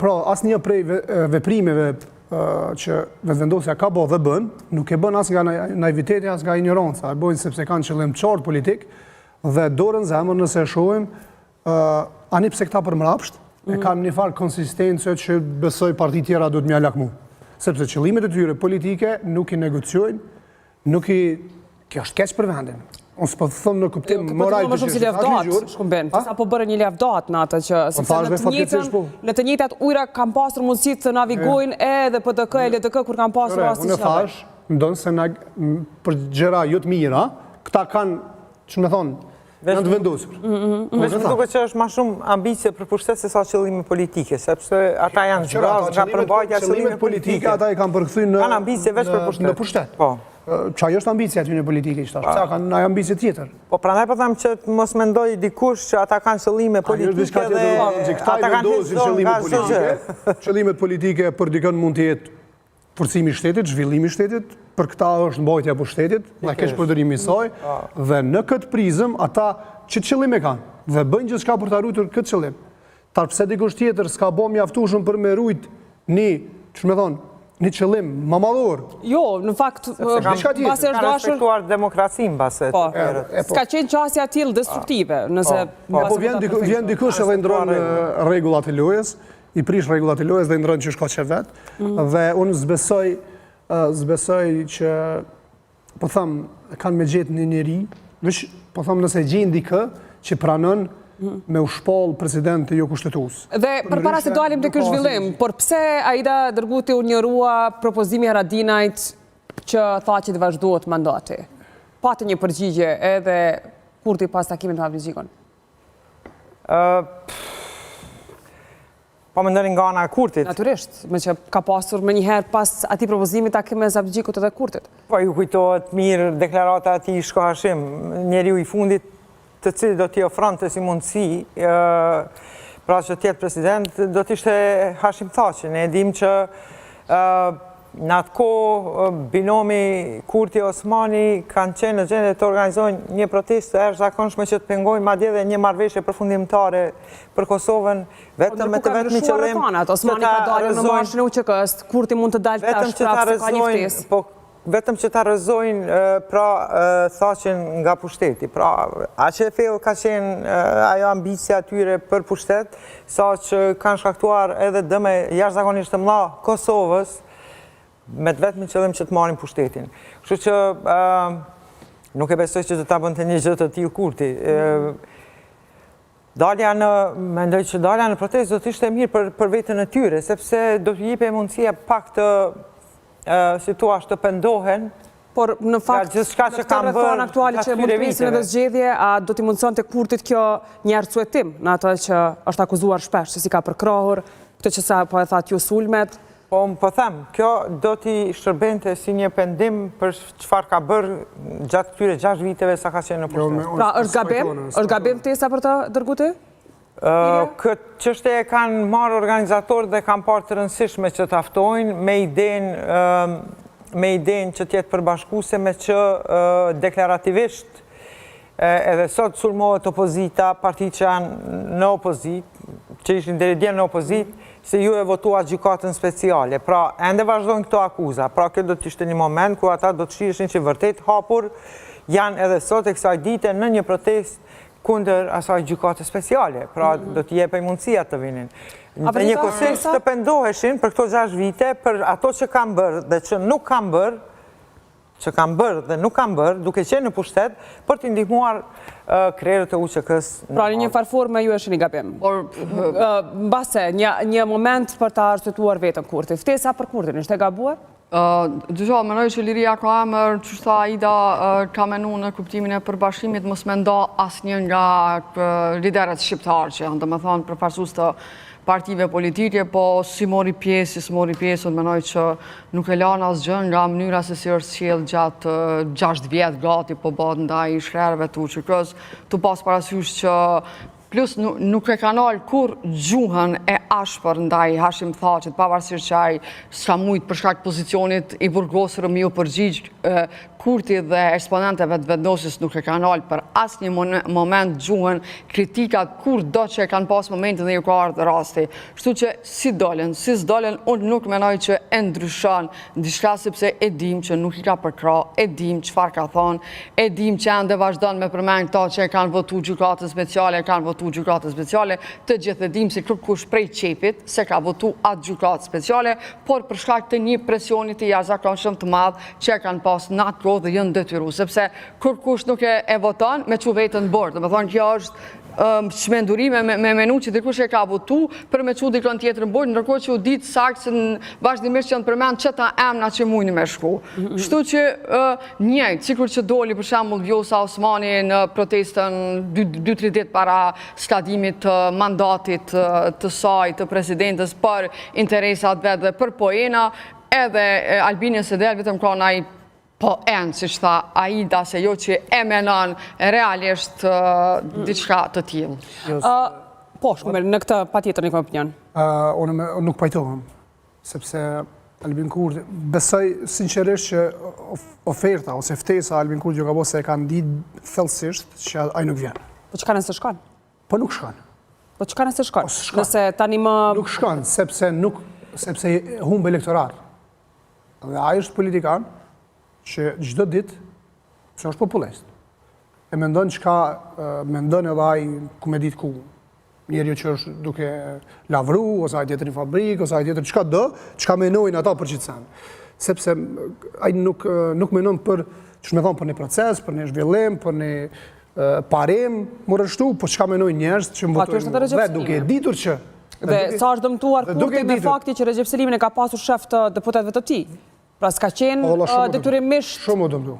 Pra, asnjë prej veprimeve që vetëvendosja ka bërë dhe bën, nuk e bën as nga naiviteti, as nga ignoranca. E bojnë sepse kanë qëllim të qartë politik dhe dorën zemër nëse e shohim, ani pse këta përmrapsht, e kanë një farë konsistencë që besoj parti tjera duhet m'ja lakmu. Sepse qëllimet e tyre politike nuk i negociojnë, kjo është keq për vendin. Unë s'po thëmë në kuptim moral të që sa po bërë një lefdat në atë që në të njëjtat ujra kam pasur mundësit të navigojnë edhe PDK e LDK kur kam pasur rasti që unë thash, ndonë se për gjëra jo të mira, këta kanë, që me thonë, janë të vendosur. Veç më duke që është ma shumë ambicie për pushtet se sa qëllime politike, sepse ata janë zbraz nga përmbajtja qëllime politike. Ata i kanë përkthy kanë ambicie veç për pushtet. Qa jo është ambicia aty në politike, qa kanë në ambicie tjetër. Po prandaj po them që mos mendoj dikush që ata kanë qëllime politike dhe ata kanë qëllime politike. Qëllimet politike për dikën mund të jetë forcimi i shtetit, zhvillimi i shtetit, për këta është mbajtja e shtetit, dhe keq përdorimi i saj, dhe në këtë prizëm ata që qëllim e kanë dhe bëjnë gjithçka për ta ruajtur këtë qëllim. Pse dikush tjetër s'ka bë mjaftueshëm për me rujt një qëllim mamallor. Jo, në fakt, base është respektuar demokracinë base. S'ka qenë qasja tillë destruktive, nëse po vjen dikush edhe ndron rregullat e lojës, i prish rregullat e lojës dhe ndron që shka që vet, dhe unë zbesoj që po them kanë me gjetë një njeri, veç po them nëse gjejnë dikë që pranon me u shpall president të jo kushtetues. Dhe përpara se dalim të ky zhvillim, por pse Aida Dërguti u njërua propozimi Haradinajt që tha që të vazhdohet mandati? Pati një përgjigje edhe Kurti pas takimit me Havrizikon? Po më ndërin nga ana e Kurtit? Natyrisht, me që ka pasur me njëherë pas ati propozimi takim me Zavgjikut edhe Kurtit. Po ju kujtohet mirë deklarata ati Shko Hashim, njeriu i fundit të cilë do t'i ofronte si mundësi, pra që tjetë president, do t'ishte Hashim Thaçi. Ne dim që në atë kohë binomi Kurti Osmani kanë qenë në gjendje të organizojnë një protestë të jashtëzakonshme që të pengojnë madje edhe një marrëveshje përfundimtare për Kosovën, vetëm me të vetmi qëllim Osmani ka dalë në marshën e UÇK-s, Kurti mund të dalë tash prapë ka një ftesë. Vetëm që ta rrëzojnë pra Thaçin nga pushteti. Pra, aq e thellë ka qenë ajo ambicia atyre për pushtet, sa që kanë shkaktuar edhe dëme jashtëzakonisht të mëdha Kosovës, me të vetmin qëllim që të marrin pushtetin. Kështu që nuk e besoj që do ta bënte një gjë të tillë Kurti. Mendoj që dalja në protestë do të ishte mirë për veten e tyre, sepse do t'u jepte mundësia pak të si thua të pendohen, por në fakt në këtë rrethon aktuale që mund të prisin edhe zgjedhje, a do t'i mundson të Kurtit kjo një arsyetëm në atë që është akuzuar shpesh se si ka përkrahur, këtë që sa po e thatë ju sulmet? Po them, kjo do t'i shërbente si një pendim për çfarë ka bërë gjatë këtyre 6 viteve sa ka qenë në pushtet. Pra është gabim ftesa për të Dërguti? Këtë çështje e kanë marrë organizatorët dhe kanë parë të rëndësishme që t'aftojnë me idenë që t'jetë përbashkuese me që deklarativisht edhe sot sulmohet opozita, partitë që janë në opozit, që ishin deri dje në opozit, se ju e votuat gjykatën speciale. Pra, ende vazhdojnë këto akuza. Pra, kjo do t'ishte një moment ku ata do të shiheshin që vërtet hapur janë edhe sot e kësaj dite në një protestë kundër asaj gjykate speciale, pra do t'i jepej mundësia të vinin. Në një kosisht të pendoheshin për këto 6 vite, për ato që kam bërë dhe që nuk kam bërë, duke qenë në pushtet, për t'i ndihmuar krerët e UÇK-s. Pra një farforme ju është një gabim. Mbase, një moment për ta arsyetuar vetën Kurti. Ftesa për Kurtin, ishte gabuar? Dëgjo, menoj që liria ka emër, që shta Aida ka menu në kuptimin e përbashkimit, mos me nda asnjë nga liderët shqiptarë që janë, dhe me thonë përfarsus të partive politike, po si mori pjesë, menoj që nuk e lanë asgjë nga mënyra se si është sjellë gjatë 6 vjetë gati, po bëhet ndaj shkrerëve të UÇK-s, të pas parasysh që plus nuk e kanal kur gjuhën e ashpër ndaj Hashim Thaçit, pavarësisht që ai s'ka mujt për shkak pozicionit i burgosur mi u përgjigj Kurti dhe eksponenteve të vendosjes nuk e kanë alë për asnjë moment gjuhën kritikat kur do që e kanë pas momentin dhe ju ka ardhur rasti. Kështu që si dolen, si s'dolen, unë nuk menoj që e ndryshon diçka sepse e dim që nuk i ka përkra, e dim çfarë ka thonë, e dim që ende vazhdon me përmend këta që e kanë votu gjykatën speciale, të gjithë e dim si kërkush prej qepit se ka votu atë gjykatë speciale, por për shkak të një presionit të jashtëzakonshëm të madh që e kanë pas në atë kohë dhe janë detyru, sepse kërkush nuk e voton me çu vetën bord. Do të thonë kjo është çmenduri me menu që dikush e ka votu për me çu dikon tjetër në bord, ndërkohë që u ditë saktë se vazhdimisht janë përmend çeta emra që mundin me shku. Kështu që njëjtë, sikur që doli për shembull Vjosa Osmani në protestën 2-3 ditë para skadimit të mandatit të saj të presidentës për interesat vetë dhe për Poena, edhe Albania Sedel vetëm ka ai po enë, si që tha Aida, se jo që e menon realisht diçka të tillë. Po, shkumer, në këtë patjetër një opinion. Unë nuk pajtohem, sepse Albin Kurti, besoj sinqerisht që oferta ose ftesa Albin Kurti ka se e kanë ditë thellësisht që ai nuk vjen. Po çka nëse shkon? Po nuk shkon. Po çka nëse shkon? Nëse tani më... Nuk shkon, sepse humbe elektorat. Dhe ai është politikan që çdo ditë, që është populist, e mendon çka mendon edhe ai ku me ditë ku njeriu që është duke lavru, ose ai tjetër në fabrikë, ose ai tjetër çka menojnë ata për qitësan. Sepse ai nuk menon për, që me thonë, për një proces, për një zhvillim, për një parim, më rështu, po çka menojnë njerëz që më votojnë vetë duke ditur që... Dhe sa është dëmtuar Kurti me fakti që Recep Selimin e ka pasur shef të deputetëve të tij. Pra s'ka qenë detyrimisht... Shumë u dëmtu.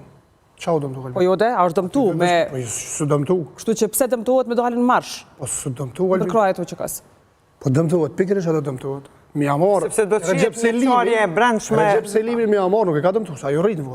Qa u dëmtu? Po jo a është dëmtu me... Po së dëmtu. Kështu që pse dëmtuhet me do halin marsh? Po së dëmtu... Për krajet u që kësë. Po dëmtuhet, pikërisht atë dëmtuhet. Mi amor... Sepse do të qenë një qarje e brendshme... Recep Selimin mi amor nuk e ka dëmtu, sa ju rritë në votë.